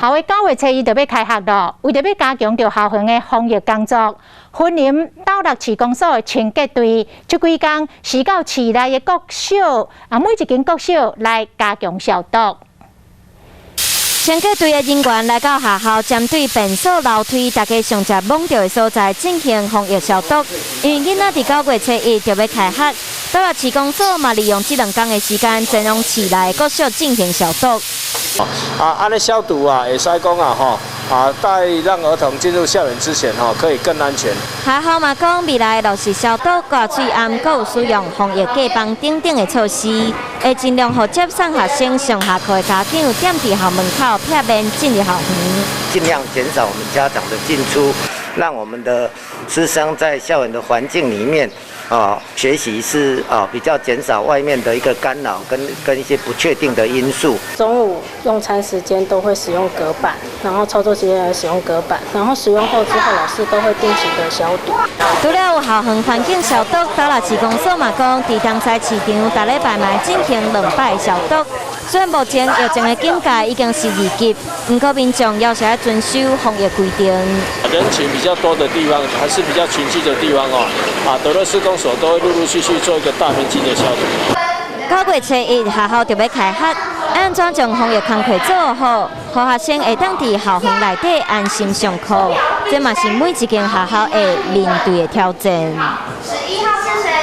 校的9月初1就要开学了，为着要加强着校园的防疫工作，云林斗六市公所的清洁队这几天是到市内的国小每一间国小来加强消毒。清洁队的人员来到学校，针对便所楼梯大家上常摸到的所在进行防疫消毒。因为囡仔伫9月初1就要开学，斗六市公所嘛利用这2天的时间，前往市内国小进行消毒。安尼消毒会使讲在让儿童进入校园之前可以更安全。学校嘛讲，未来落实消毒、挂水暗，阁有使用防疫隔板等等的措施，会尽量让接送学生上下课的家长踮伫校门口，避免进入校园。尽量减少我们家长的进出，让我们的师生在校园的环境里面学习是比较减少外面的一个干扰跟一些不确定的因素。中午用餐时间都会使用隔板，然后操作期间也使用隔板，然后使用后之后，老师都会定期的消毒。除了有校园环境消毒，斗六市公所嘛讲，伫东西市场大礼拜嘛进行2摆消毒。虽然目前疫情的警戒已经是2级，不过民众要是要遵守防疫规定。人群比较多的地方，还是比较群聚的地方德乐市公所都会陆陆续续做一个大面积的消毒。9月初1学校就要开学，安怎将防疫工作做好，让学生会当伫校园内底安心上课，这嘛是每一间学校会面对的挑战。